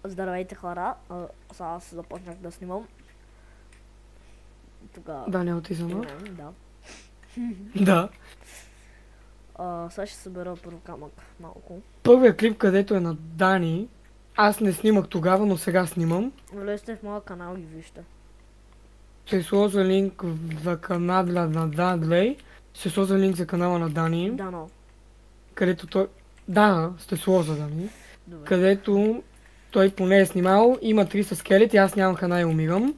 Здравейте хора, сега аз започнах да снимам. Тогава... Да, не аутизъм, Да. Да. Сега ще събера първо камък малко. Първият клип, където е на Дани, аз не снимах тогава, но сега снимам. Влезте в моя канал и вижте. Ще сложа линк за канала на Дадлей. Ще сложа линк за канала на Дани. Дано. Където той... Да, ще сложа Дани. Добре. Където той поне е снимал. Има 300 скелети, аз нямам храна и умирам.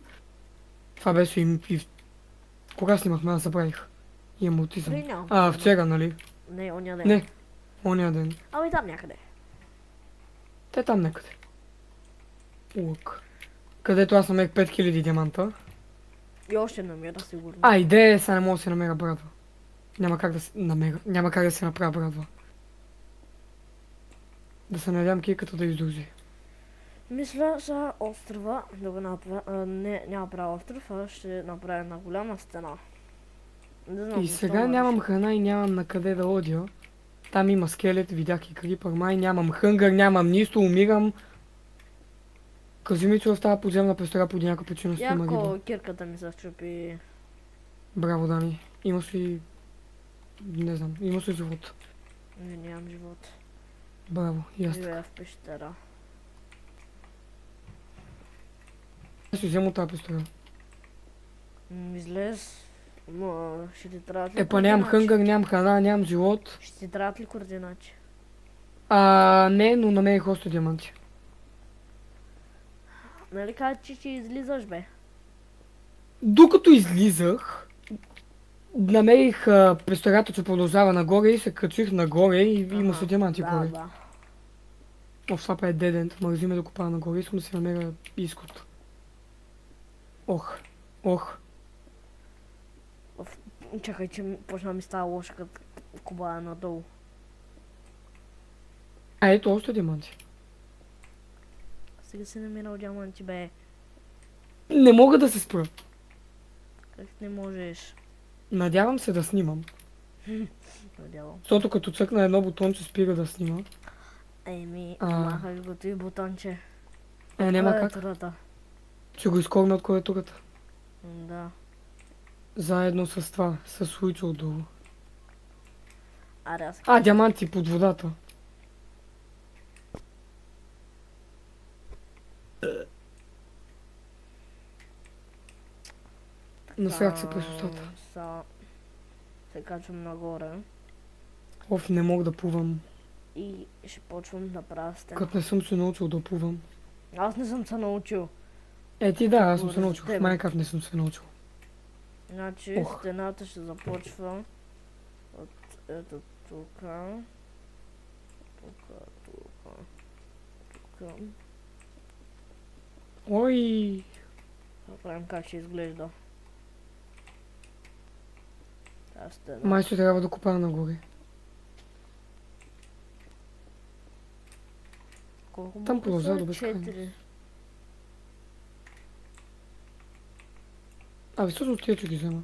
Това беше и... Кога снимахме, аз забравих. Имам аутизъм. Вчера, нали? Не, оня ден. Не, оня ден. Ами там някъде. Те там някъде. Лък. Където аз намерих 5000 диаманта. И още намира сигурно. Идея сега не мога да се намеря брадва. Няма как да се намеря. Няма как да се направя брадва. Да се надявам киката да издържи. Мисля за острова да го направя. Не, няма правя остров, а ще направя една голяма стена. И сега нямам храна и нямам на къде да одя. Там има скелет, видях и крипър, май нямам хънгър, нямам нищо, умирам. Кажи ми, че в тази подземна пещера по някаква причина ще има риба. Яко кирката ми се щупи. Браво, Дани. Имаш ли... Не знам, имаш ли живот? Не, нямам живот. Браво, и аз Живея в пещера. Аз ще взема тази пещера. Излез. Ще ти трябват ли координати? Па нямам хънгър, нямам храна, нямам живот. Ще ти трябват ли координати? Не, но намерих още диаманти. Нали кажа, че ще излизаш, бе? Докато излизах, намерих пещерата, че продължава нагоре и се качих нагоре и имаше диаманти горе. Да. Това е дедент, мързи ме да копая нагоре, искам да си намеря изход. Ох. Чакай, че почна ми става лошо, като кобая надолу. Ето още диаманти. Сега си намирал диаманти, бе. Не мога да се спра. Как не можеш? Надявам се да снимам. Надявам. Защото като цъкна едно бутонче спира да снима. Махаш го и бутонче. Няма как. Ще го изкорна от клавиатурата. Да. Заедно с това, с суича отдолу. Аз... Диаманти под водата. Насрях се през устата. Се качвам нагоре. Не мога да плувам. И ще почвам да правя стена. Като не съм се научил да плувам. Аз не съм се научил. Аз съм се научил. В Майнкрафт не съм се научил. Значи стената ще започва от ето тука. Тука. Ой! Да правим как ще изглежда. Май ще трябва да копая нагоре. Колко там продължава до безкрайност? Всъщност тия, че ги взема.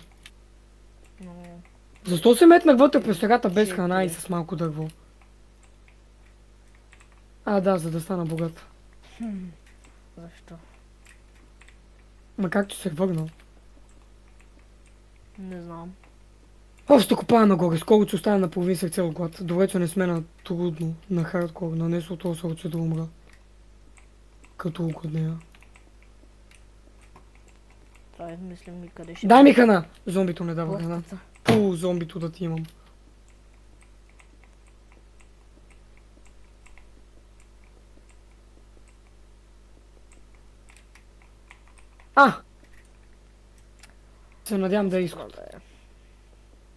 Защо се метнах вътре през пещерата без храна и с малко дърво? Да, за да стана богат. Защо? Ма как че се върнал? Не знам. Ще копая нагоре, скоро че оставя на половин сърце от глад. Добре, че не сме на трудно, на хардкор, на нещо от това сорта, че да умра. Като угоднея. Трябва да измислим и къде ще... Дай ми храна! Зомбито не дава храна. Зомбито да ти имам. Се надявам да е изход.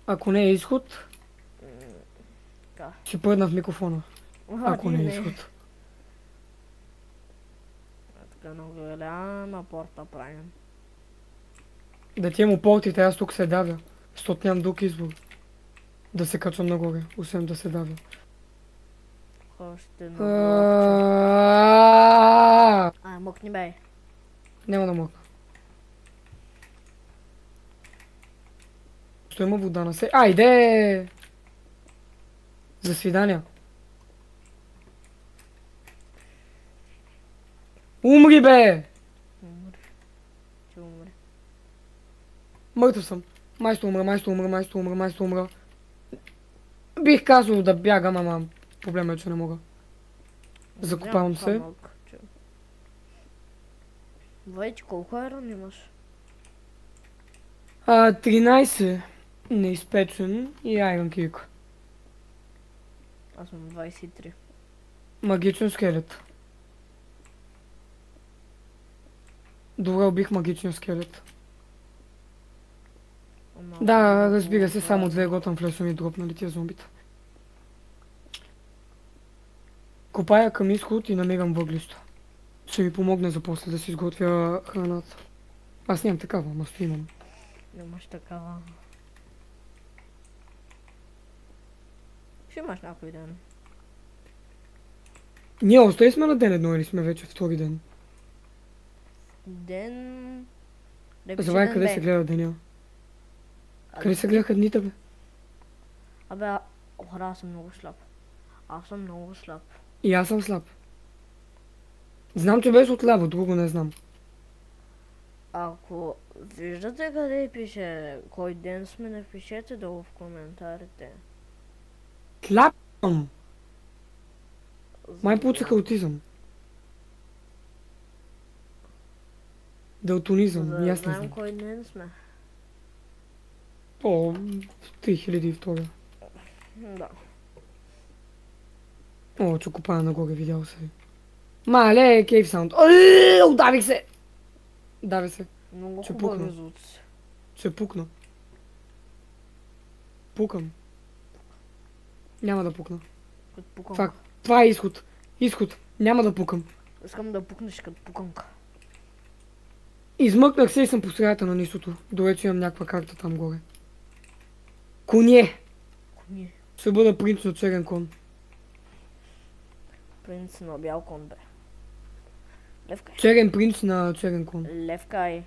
Ако не е изход, ще пръдна в микрофона. Ако не е изход. Така много голяма порта правим. Да ти имам портите, аз тук се давя. Защото нямам друг избор. Да се качвам нагоре, освен да се давя. Още мокни бей. Няма да мокна. Що има вода на се... Иде! За свидания. Умри, бе! Умри. Че умри? Мъртъв съм. Май ще умра. Бих казал да бягам, ама проблемът е, че не мога. Закопавам се. Вайче, колко айрон имаш? 13 неизпечен и Iron Kick. Аз съм 23. Магичен скелет. Добре, убих магичен скелет. Да, разбира се, само 2 готъм флеша ми дропнали тия зомбита. Копая към изход и намирам въглища. Ще ми помогне за после да си изготвя храната. Аз нямам такава, ама ще имам. Нямаш такава. Ще имаш някой ден. Ние още сме на ден едно или сме вече втори ден? Ден... Забравя къде се гледа деня. Къде се гледаха дните, бе? Абе, аз съм много слаб. И аз съм слаб. Знам, че беше отляво, друго не знам. Ако виждате къде пише кой ден сме, напишете долу в коментарите. Тлапам! Май получих аутизъм. Далтонизъм, За да ясно знаем знам. кой ден сме. О, 3002. Да. О, че копая нагоре, видял се. Мале, кейв саунд. Удавих се! Дави се. Много Ще хубави пукна. звуци. Ще пукна. Пукам. Няма да пукна. Като пуканка. Факт. Това е изход. Изход. Няма да пукам. Искам да пукнеш като пуканка. Измъкнах се и съм по средата на нищото. Добре, че имам някаква карта там горе. Коне! Кони. Ще бъда принц на черен кон. Принц на бял кон, бе. Левкай. Черен принц на черен кон. Левкай.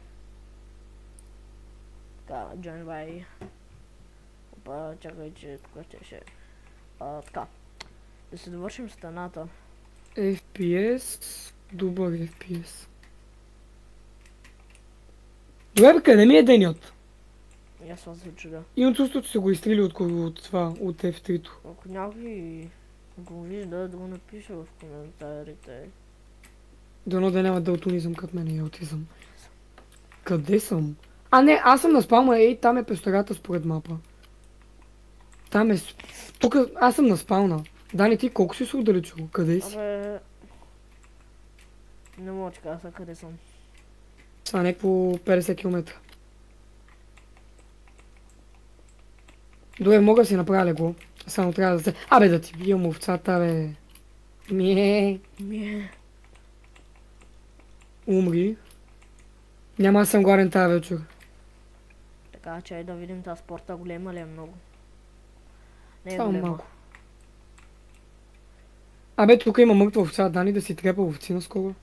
Така, join by. Опа, чакай, че тук ще... така. Да се довършим стената. FPS. Добър FPS. Добре, бе, къде ми е денят? И аз това се чуда. Имам чувство, че са го изтрили от това, от F3-то. Ако някой го вижда, да го напише в коментарите. Дано да няма далтонизъм като мен и аутизъм. Къде съм? А не, аз съм на спалма, ей, там е пещерата според мапа. Там е... Тук аз съм на спална. Дани, ти колко си се отдалечил? Къде си? Абе... Не мога да ти кажа къде съм. Това е някакво 50 км. Добре, мога да си направя легло. Само трябва да се... Абе да ти бием овцата, бе. Мие. Умри. Няма да съм гладен тази вечер. Така че да видим тази спорта голема ли е много. Не е Само голема. малко. Абе, тук има мъртва овца, Дани, да си трепа овци наскоро.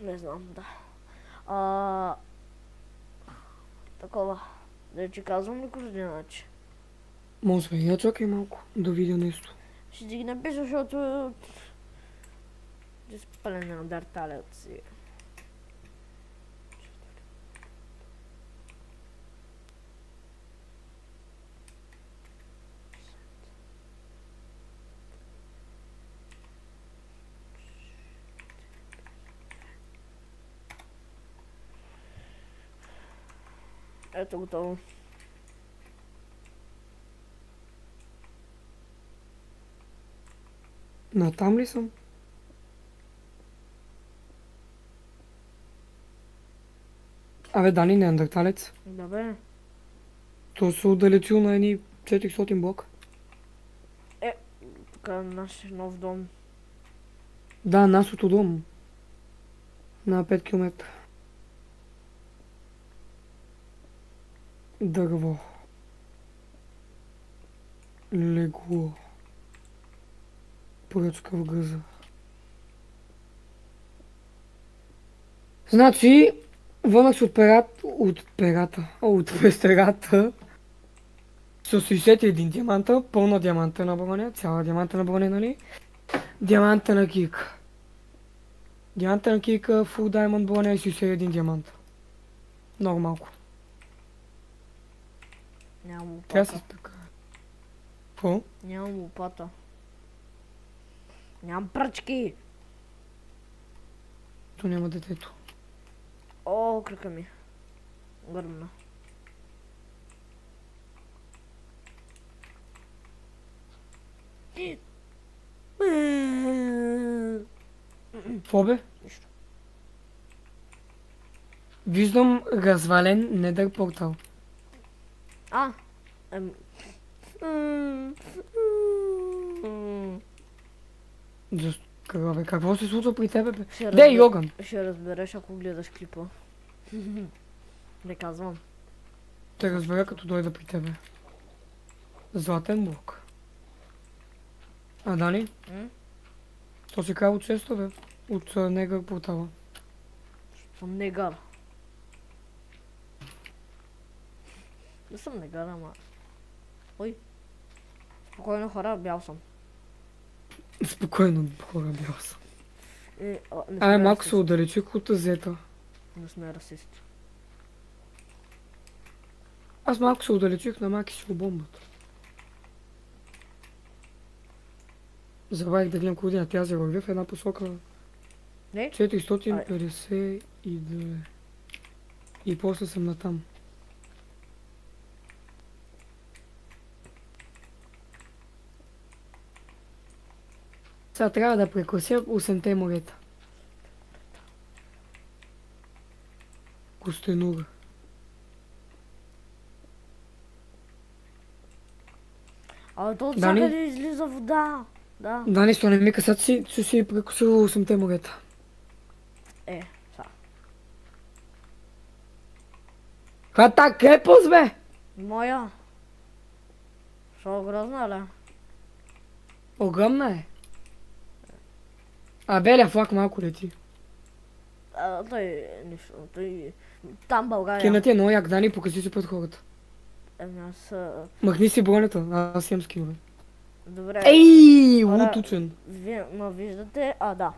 Не знам, да. Такова. Да ти казвам ли координати? Може би, я чакай малко да видя нещо. Ще ти ги напиша, защото... Ти спален на дарталят си. Ето готово. Натам ли съм? Абе, Дани, неандерталец. Да бе. То се отдалечил на едни 400 блока. Тук е наш нов дом. Да, нашото дом. На 5 км. Дърво. Легло. Пръчка в гъза. Значи, върнах се от пещерата с 61 диаманта, пълна диаманта на броня, цяла диаманта на броня, нали? Диаманта на кик. Диамантен кика, full diamond боня и си усея един диамант. Много малко. Нямам Трябва лопата. се така. Какво? Нямам лопата. Нямам пръчки. То няма детето. О, крака ми. Гърмна. Какво бе? Нищо. Виждам развален недър портал. А. Какво се случва при тебе, бе? Ще Де, Йоган? Ще разбереш, ако гледаш клипа. Не казвам. Те разбера като дойда при тебе. Златен блок. А, Дани? То си казва често, бе. От негър портала. Съм негар. Не съм негар, ама... Ой. Спокойно хора, бял съм. Спокойно, хора, бял съм. Не Абе, сме малко се расисти. отдалечих от зета. Не сме расисти. Аз малко се отдалечих на маки си бомбата. Забравих да гледам координат. Тя се върви в една посока. Не? 452. И после съм натам. Сега трябва да прекрася 8-те морета. Костенура. А то от Дани? всякъде излиза вода. Да. Да, нищо не ми късат си прекусил 8-те морета. Са. Хата крепост, бе! Моя. Шо грозна, ли? Огромна е. А белия флаг малко лети. Той нищо. Той... Там България. Кинът е много як, Дани, покажи се пред хората. Аз... Махни си бронята, аз имам скинове. Добре. Ей, Хора, луд учен. Вие ма виждате, да.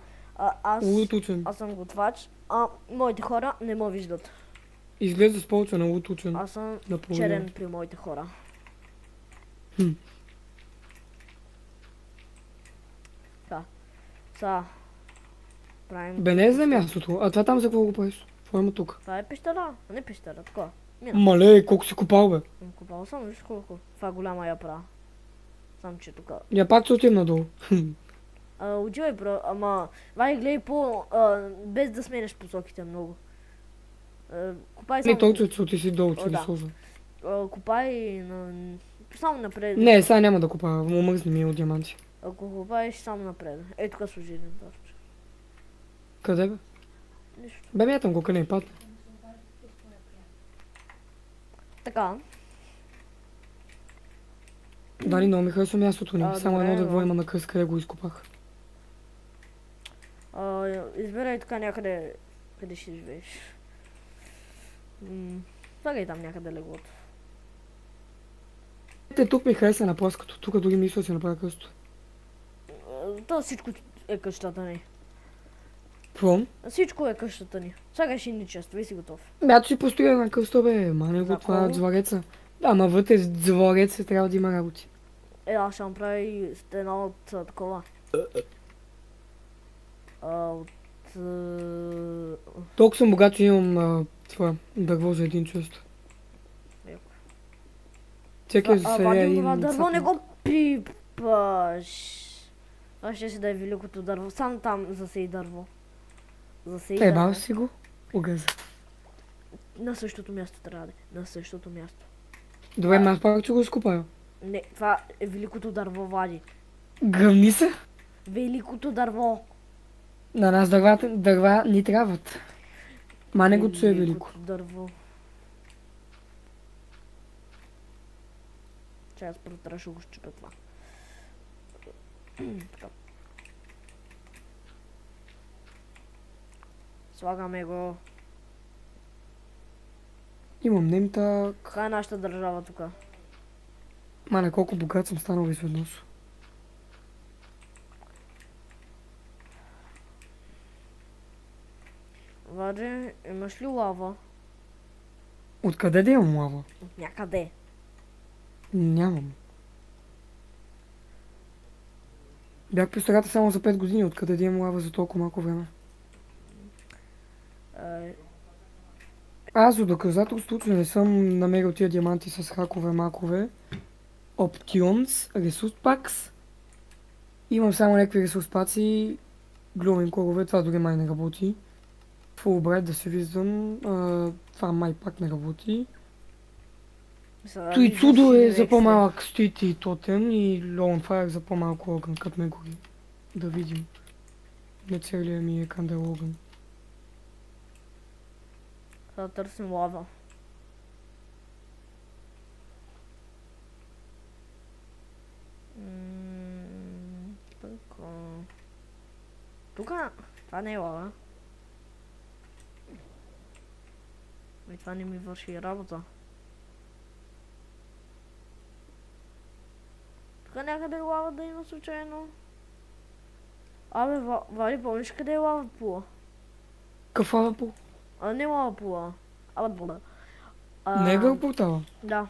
Аз Луд учен. съм готвач, моите хора не ме виждат. Излезе с полча на луд учен. Аз съм На половина. черен при моите хора. Хм. Са. Правим... Бе, не е за мястото, а това там за какво го правиш? Какво има тук? Това е пещера, а не пещера, такова. Мина. Мале, колко си копал, бе? Купал съм, виж колко. Това е голяма япра. Сам че тук. Я пак се отивам надолу. Отивай, бро, ама... Вай, гледай без да сменяш посоките много. Копай само... Не, точно се оти си долу, че да. не сложа. Копай само напред. Не, сега няма да копа, омързни ми от диаманти. Ако копаеш само напред. Ей, тук служи един торч. Къде, бе? Нищо. Бе, мятам го, къде не падне. Така. Дали, много ми харесва мястото ни. Само добре, едно дърво но- има на къс, къде го изкопах. Избирай така някъде, къде ще живееш. Слагай там някъде леглото. Тук ми хареса на плоското. Тук дори мисля да си направя късто. То всичко е къщата ни. Пром? Всичко е къщата ни. Слагай шинничество и си готов. Бято си построя на късто, бе. Мане го За това колко? двореца. Да, ама вътре с двореца трябва да има работи. Аз ще направя и стена от такова. От... Толкова съм богат, че имам това дърво за един чест. Яко. Всеки за сега Вади един това дърво, не сапник. го пипаш. Това ще си да е великото дърво. Сам там засей дърво. Засей дърво. Ебал си го? Огъза. На същото място трябва да е. На същото място. Добре, ма аз пак ще го изкопая. Не, това е великото дърво, Влади. Гръмни се? Великото дърво. На нас дърва ни трябват. Мане го, че е велико. Великото дърво. Чай, аз първо трябваше да го щупя това. Така. Слагаме го. Имам немтак. Това е нашата държава тук. Мане, колко богат съм станал изведнъж. Вади, имаш ли лава? Откъде да имам лава? От някъде. Нямам. Бях при стагата само за 5 години, откъде да имам лава за толкова малко време. Аз за доказателство, че не съм намерил тия диаманти с хакове, макове, Options, ресурс пакс. Имам само някакви ресурс паци, глюмин корове, това дори май не работи. Фулбрайт да се виждам, това май пак не работи. Той Цудо е за по-малък стрит и тотем и Lone Fire за по-малко огън, като ме гори. Да видим. Не целият ми е кандел огън. Да търсим лава. Тука, това не е лава. И това не ми върши работа. Тука някъде лава да има случайно. Абе, Вали, помниш къде е лава пула? Какъв лава пул? Не лава пула. Абе, вода. Не е гъл портала? Да.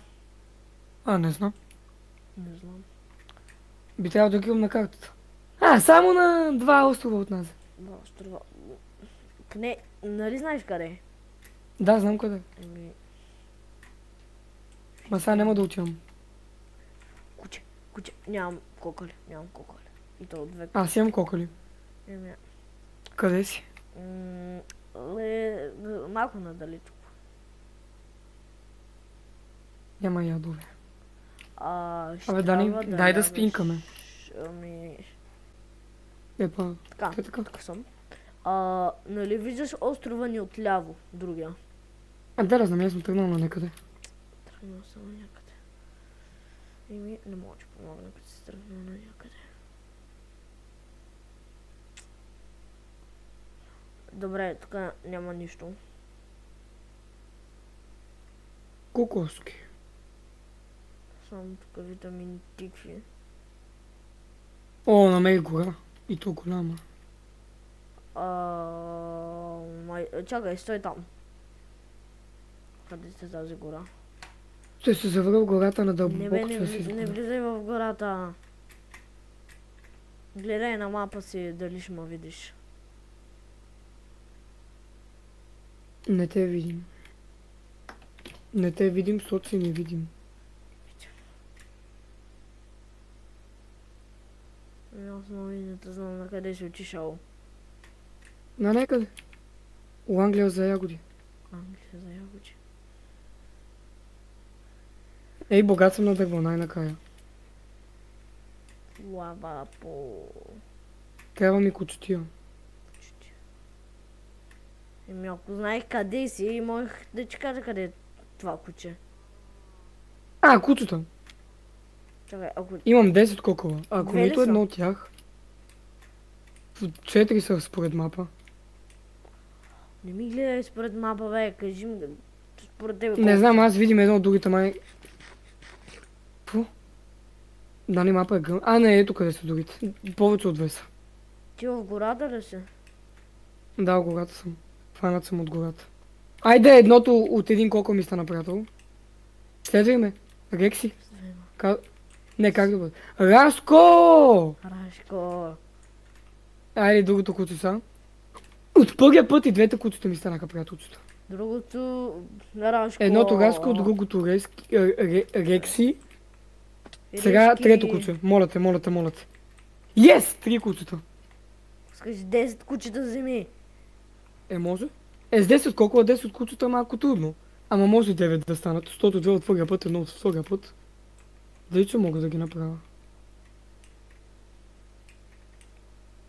Не знам. Не знам. Би трябвало да гривам на картата. Само на 2 острова от нас. 2 острова. Поне, нали знаеш къде е? Да, знам къде. Ма сега няма да отивам. Куче, нямам кокали. И то от 2. Аз имам кокали. Къде си? Малко надалечко. Няма ядове. Абе, Дани, дай да спинкаме. Епа, така. Тук съм. Нали виждаш острова ни отляво, другия? Да, знам, аз съм тръгнал на някъде. Тръгнал съм на някъде. Не мога да помогна, като си тръгнал на някъде. Добре, тук няма нищо. Кокоски. Само тук витамини, тикви. Намери гора. И то голяма. Чакай, стой там. Къде сте тази гора? Ще се завърна в гората на дълбоко. Не влизай в гората. Гледай на мапа си, дали ще ме видиш. Не те видим. Не те видим, защото си не видим. Аз не те знам на къде си отишъл. На някъде. У Англия за ягоди. Ей, богат съм на дърво, най-накрая. Лава по... Трябва ми кучетия. Ако знаех къде си, можех да ти кажа къде е това куче. Кучета. Чакай, ако... Имам 10 кокола. Ако нито едно от тях... 4 са според мапа. Не ми гледай според мапа, бе, кажи ми според тебе. Не знам, аз видим едно от другите май... Пу? Дали мапа е гъл... Не, ето къде са другите. Повече от 2 са. Ти в гората ли си? Да, в гората съм. Фанат съм от гората. Айде, едното от един колко ми стана, приятел. Следвай ме. Рекси. Не, как да бъде? Рашко! Айде, другото куцо са. От първия път и двете куцата ми станаха, приятелчета. Другото... Рашко... Едното Рашко, другото Рекси. Сега трето куче. Моля те. Yes! 3 кучета. Скажи 10 кучета вземи. Може. С 10 колко 10 кучета малко трудно. Ама може 9 да станат, защото 2 от първия път, едно от втория път. Дали че мога да ги направя?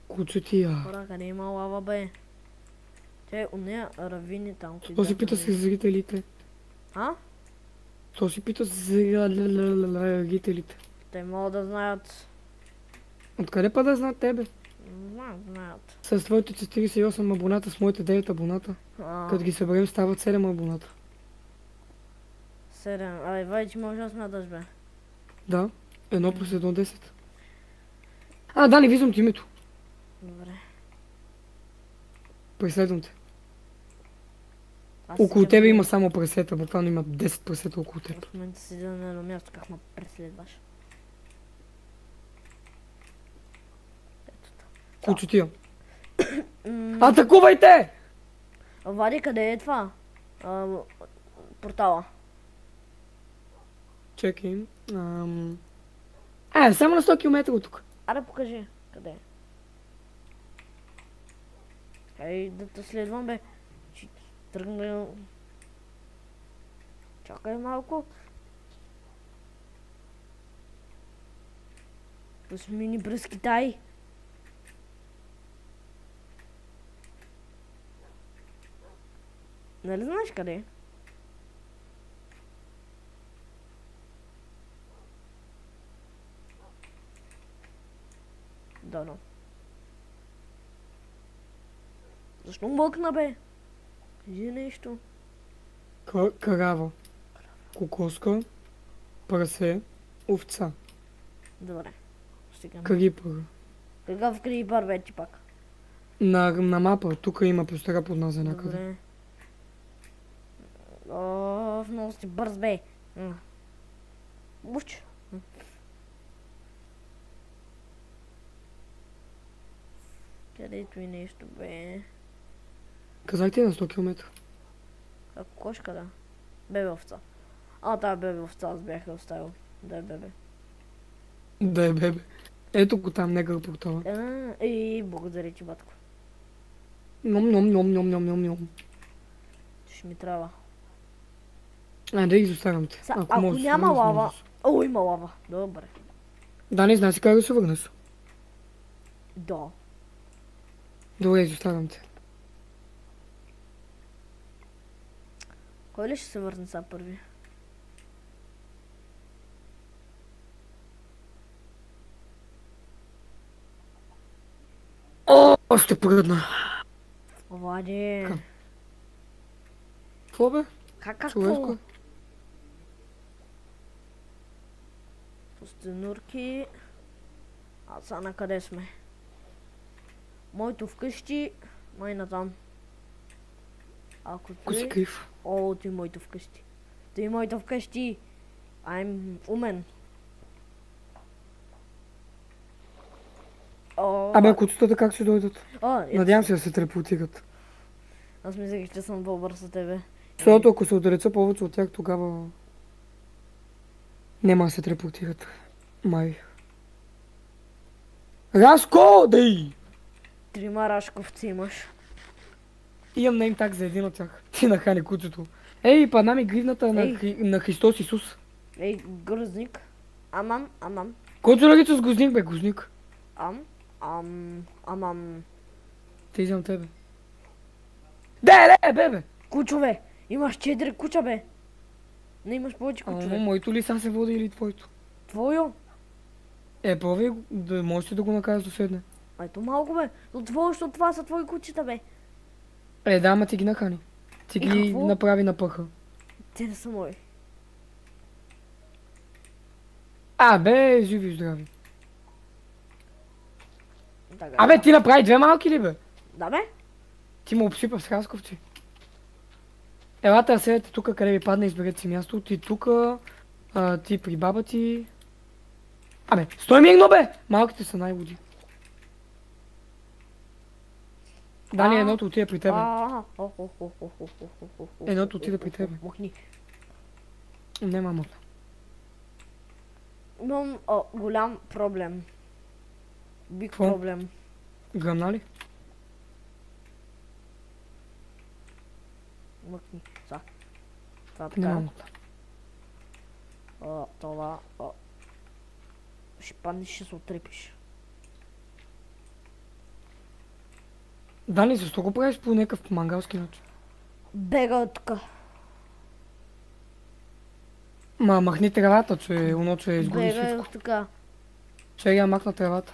Кучетия. Хора, къде има лава, бе? Те, нея равини там. То си пита с зрителите. То си пита с зрителите. Те могат да знаят. Откъде па да знаят тебе? Знаят. С твоите 48 абоната, с моите 9 абоната. Като ги съберем стават 7 абоната. 7. Вай, че може да смяташ, бе. Да. 1 плюс 1 10. Да, не виждам ти името. Добре. Преследвам те. Около тебе има само прасета, буквално има 10 прасета около теб. В момента седя на едно място, как ме преследваш. Кучетия. Атакувайте! Вади, къде е това? Портала. Чекай. Само на 100 км от тук. Аре, покажи. Къде е? Ей, да те следвам, бе. Ще тръгна... Чакай малко. Да смини през Китай. Нали знаеш къде е? Да, но. Защо мъкна, бе? Кажи нещо. Карава. Кокоска. Прасе. Овца. Добре. Стигаме. Крипър. Какъв крипър вече пак? На мапа. Тук има простора под нас някъде. Добре. Много си бърз, бе. Уч. Където и нещо, бе. Казах ти на 100 км. Кошка, да. Бебе овца. Тая бебе овца аз бях оставил. Да е бебе. Да е бебе. Ето го там, негър портала. Благодаря ти, батко. Ном. Ще ми трябва. Да изоставям те. Ако няма лава... има лава. Добре. Да, не знаеш как да се върнеш. Да. Добре, изоставям те. Кой ли ще се върне сега първи? Още пръдна. Влади. Какво бе? Какво? Пустенурки. Сега на къде сме? Моето вкъщи. Май натам. Ако ти... крив. Ти моето вкъщи. Ти моето вкъщи. I'm умен. Абе, куцата как ще дойдат? Надявам се да се телепортират. Аз мислех, че съм по-бърз от тебе. Защото ако се отдалеца повече от тях, тогава... Нема да се телепортират. Май. Рашко! Дей! 3 рашковци имаш. Имам нейм так за един от тях. Ти нахани куцето. Ей, падна ми гривната на Христос Исус. Ей, грозник. Амам. Кой се роди с гузник, бе, гузник? Амам. Те изям тебе. Бе! Кучове! Имаш 4 куча, бе! Не имаш повече кучове. Моето ли сам се води или твоето? Твоето? Прови, да можеш да го накажеш да седне. Ето малко, бе. Защото това са твои кучета, бе. Да, ама ти ги нахани. Ти ги направи на пъха. Те не са мои. Бе, живи и здрави. Абе, ти направи 2 малки ли, бе? Да, бе. Ти му обсипа с храсковци. Елата да седете тука, къде ви падне, изберете си място. Ти тука, ти при баба ти. Стой мирно, бе! Малките са най-луди. Дани, едното отиде при тебе. Едното отиде при тебе. Махни. Не, мамо. Имам голям проблем. Биг проблем. Гръмна ли? Мъкни. Са. Това Не, така. мамо. Това. Ще паднеш, ще се отрепиш. Дани, защо го правиш по някакъв мангалски начин? Бега от тука. Махни тревата, че оно, че изгори всичко. Бега от тука. Че я махна тревата.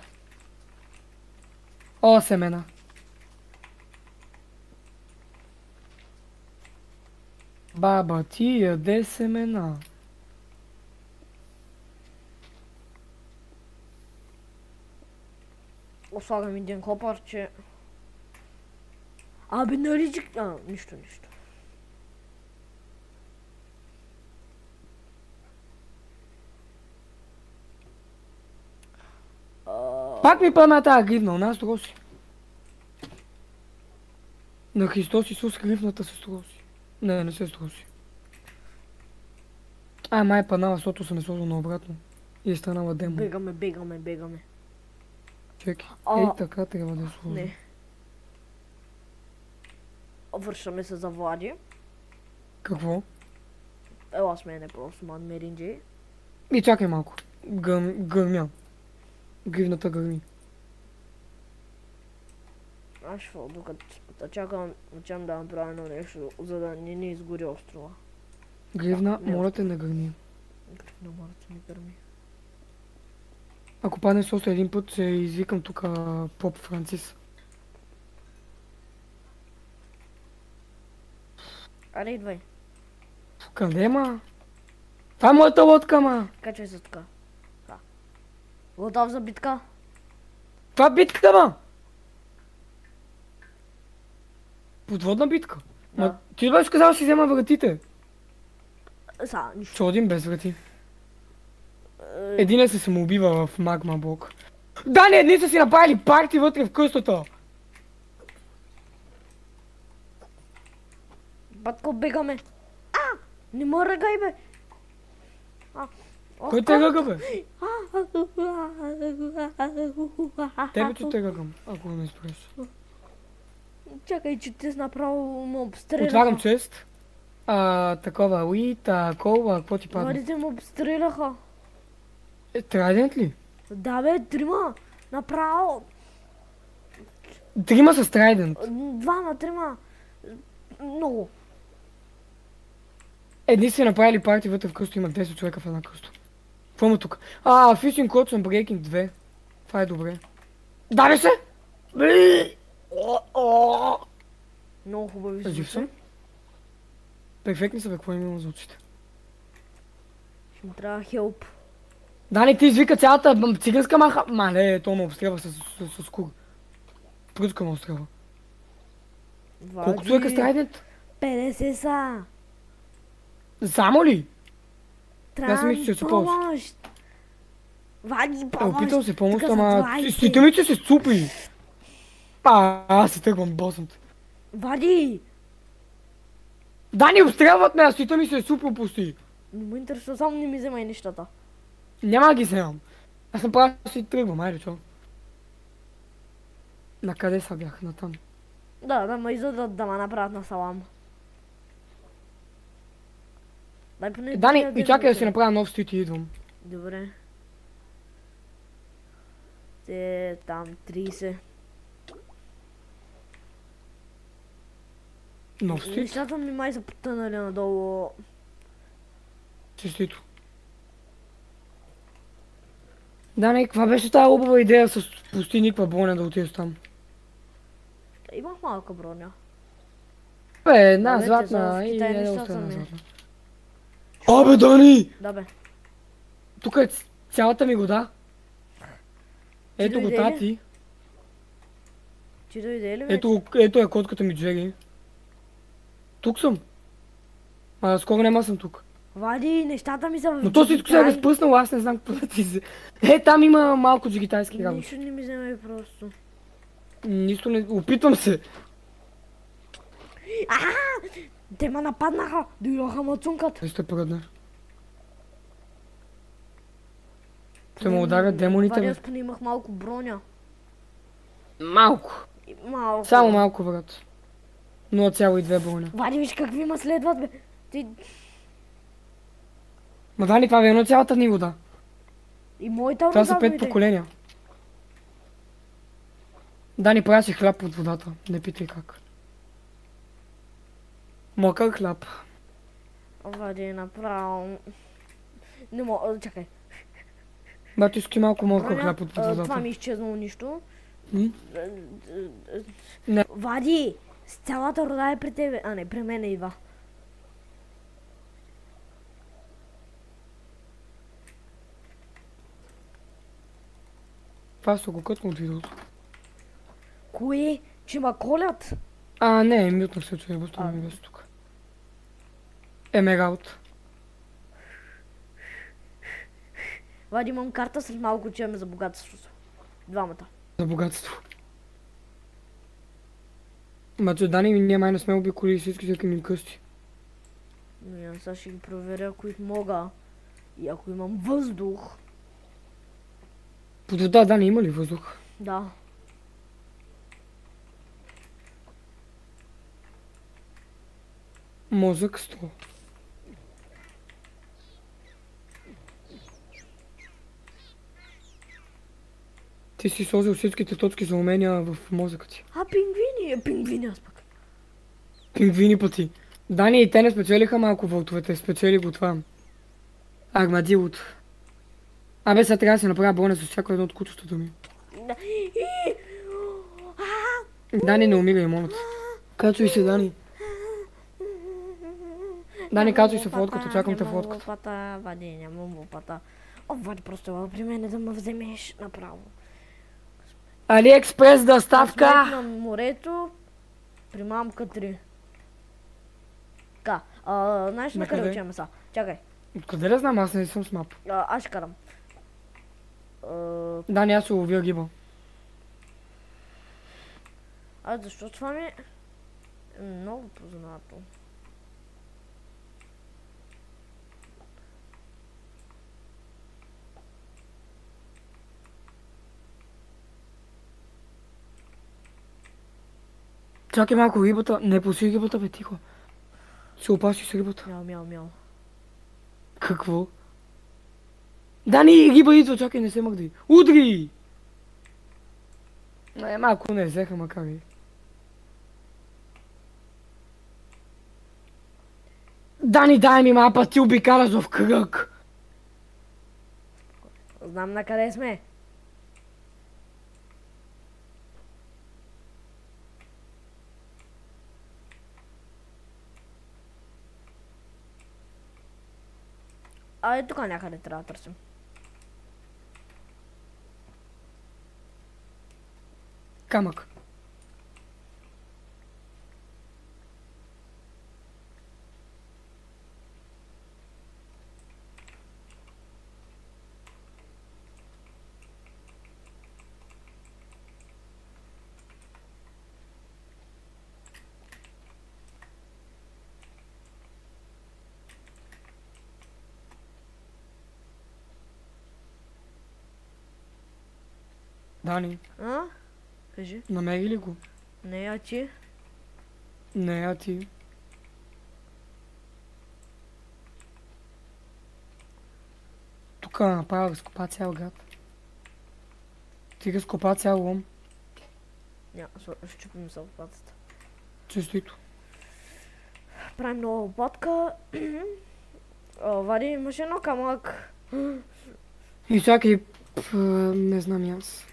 Семена. Баба ти яде семена. Слагам един хопър, че... Нали че... Нищо. Как ми пълна тази гривна? У нас троси. На Христос Исус гривната се строси. Не се строси. Май е паднала, защото съм е сложил наобратно. И е станала демон. Бегаме. Чекай. Така трябва да е сложил. Не. Връщаме се за Влади. Какво? Ела с мене просто, ман меринджи. И чакай малко. Гърмя. Гривната гърми. Аз какво, докато чакам да направя едно нещо, за да не изгори острова. Гривна, моля те не гърми. Не мога да не гърми. Ако падне с още един път, се извикам тук поп Францис. Аре, идвай. Къде, ма? Това е моята лодка, ма! Качвай се тук. Готов за битка? Това е битка, ма! Подводна битка? Да. Ма ти беше казал, си взема вратите. Нищо. Ще одим без врати. Един се самоубива в магма блок. Да, не, едни са си направили парти вътре в къщата. Батко, бегаме. Не ме ръгай, бе. Кой те ръга, бе? Тебе че те ръгам, ако не спреш. Чакай, че те направо ме обстреляха. Отварям чест. Такова, уит, кола, какво ти падна? Владите ме обстреляха. Трайдент ли? Да, бе, трима. Направо. Трима с трайдент. Двама, трима. Много. Едни си направили парти вътре в къща, има 10 човека в една къща. Какво има тук? Fishing Codes and Breaking 2. Това е добре. Даде се! Много хубави звуци. Жив съм. Перфектни са, бе, какво имам за очите. Ще ми трябва хелп. Дани, ти извика цялата циганска маха... Не, то ме обстрелва с кур. Пръчка ме обстрелва. Колко човека с трайдент? 50 са. Само ли? Трябва мисля, че са повече. помощ. Вади, помощ. Опитал се помощ, Тука са ама... 20. Стите ми, че се сцупи. Аз се тръгвам, босъм те. Вади. Дани, обстрелват ме, а стите ми се е супил пусти. Не ме интересува, само не ми вземай нещата. Няма да ги вземам. Аз направо си тръгвам, айде чо. На къде са бях? Натам. Да ме излъдат да ме направят на салам. Дай поне... Дани, и чакай да си направя нов стрит и идвам. Добре. Те там 30. Нов стрит? Нещата ми май са потънали надолу. Честито. Дани, каква беше тази хубава идея с пусти никаква броня да отидеш там? Имах малка броня. Бе, една Абе, златна в и Китай още нещата една ми. златна. Абе, Дани! Да, бе. Тук е цялата ми вода. Ето го дойде ли? тати. Ти дойде ли вече? Ето е котката ми Джери. Тук съм. Скоро няма съм тук. Вади, нещата ми са в Но то всичко се е разпръснало, аз не знам какво да ти се... Там има малко джигитайски работи. Нищо не ми вземай просто. Нищо не... Опитвам се. Те ме нападнаха! Дойдоха ме цункат! Те ще пръдне. Ще ме ударят демоните. Вади, Бе. аз поне имах малко броня. Малко. Малко. Само малко, брат. 0,2 броня. Вади, виж какви ме следват, бе. Ти... Ма Дани, това е цялата ни вода. И моята Това вода са 5 дойде. поколения. Дани, правя си хляб от водата. Не питай как. Мокър хляб. Вади, направо... Не мога, чакай. Бати, иски малко мокър Броня, хляб от това водата. ми е изчезнало нищо. М? Не. Вади, с цялата рода е при тебе. Не, при мен идва. Това са го кътно от видеото. Кое? Че ма колят? Не, мютнах се, че възстанови ми беше тук. Емералд. Вади, имам карта с малко, че имаме за богатството. Двамата. За богатство. Мачо, Дани ние май не сме обиколи всички ми къщи. Но аз сега ще ги проверя, ако их мога. И ако имам въздух. Под вода, Дани, има ли въздух? Да. Мозък 100. Ти си сложил всичките точки за умения в мозъка ти. Пингвини! Пингвини аз пък. Пингвини пъти. Дани и те не спечелиха малко вълтовете, спечели го това. Армадилото. Абе, сега трябва да се направя бонус с всяко едно от кучетата ми. Дани, не умирай, моля те. Качвай се, Дани. Дани, качвай се в лодката, чакам те в лодката. Вади, нямам лопата. Вади, просто ела при мен да ме вземеш направо. Алиекспрес доставка! Аз на морето при мамка 3. Така, знаеш на къде отиваме са? Чакай. Откъде да знам, аз не съм с мап. Аз ще карам. Дани, аз ще ловя гиба. Защо това ми е много познато? Чакай малко, рибата. Не пуси рибата, бе, тихо. Се опаси с рибата. Мяу. Какво? Дани, риба идва, чакай, не се мърдай. Удри! Малко не взеха, макар и. Дани, дай ми мапа, ти обикаляш в кръг. Знам на къде сме. Тук някъде трябва да търсим. Камък. Дани. Кажи. Намери ли го? Не, а ти? Не, а ти? Тук направя разкопа цял град. Ти разкопа цял лом. Ще чупим за лопатата. Честито. Правим нова лопатка. Вади, имаш едно камък. И чакай, не знам и аз.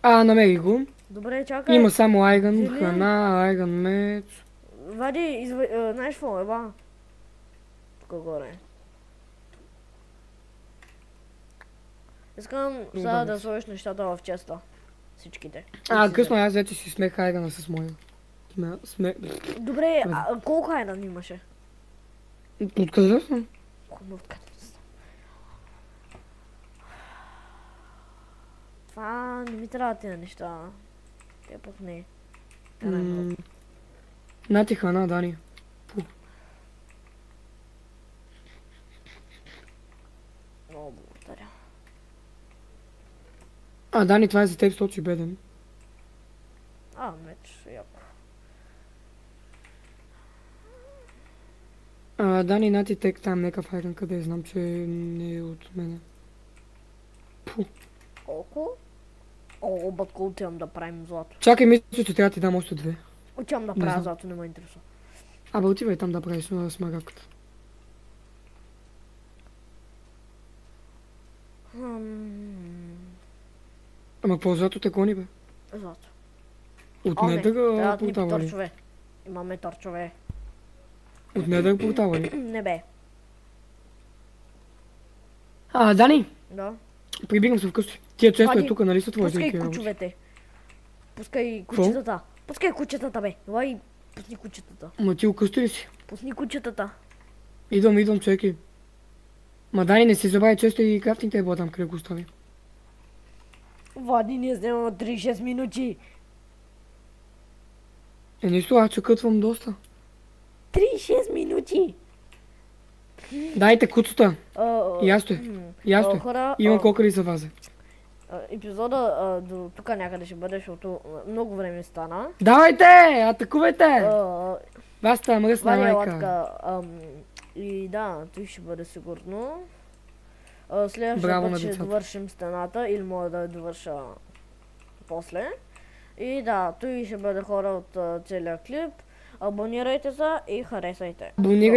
Намери го. Добре, чакай. Има само айрън, храна, айрън меч. Вади, знаеш какво, еба? Тук горе. Искам сега да сложиш нещата в честа. Всичките. Късно, аз вече си смех айръна с моя. Добре, колко айрън имаше? Откъде да съм? Откъде да съм? Това не ми трябва тия неща. Те пък не. На ти храна, Дани. Много благодаря. Дани, това е за теб, защото си беден. Меч, яко. Дани, на ти тек там некъв айрън, къде знам, че не е от мене. Колко? Батко, отивам да правим злато. Чакай, мисля, че трябва да ти дам още 2. Отивам да правя злато, не ме интересува. Отивай там да правиш смагавката. Ама какво злато те гони, бе? Злато. От недър портала ли? Торчове. Имаме торчове. От недър портала ли? Не бе. Дани! Да? Прибирам се вкъщи. Тия често тук, нали са твоите пускай кучовете. Пускай кучетата. Пускай кучетата, бе. Давай, пусни кучетата. Ма ти вкъщи ли си? Пусни кучетата. Идвам, чеки. Ма Дани, не си забравя често и крафтинг тейбъл там, къде го остави. Влади, ние снимаме 36 минути. Нищо, аз чакътвам доста. 36 минути! Дайте куцата. Ясто е. Ясто е. Хора, Имам кокали за вас. епизода до тук някъде ще бъде, защото много време стана. Давайте! Атакувайте! Вас та мръсна Ваня майка. латка. И да, той ще бъде сигурно. Следващия Браво на път ще децата. довършим стената или мога да я довърша после. И да, той ще бъде хора от целия клип. Абонирайте се и харесайте. Абонирайте.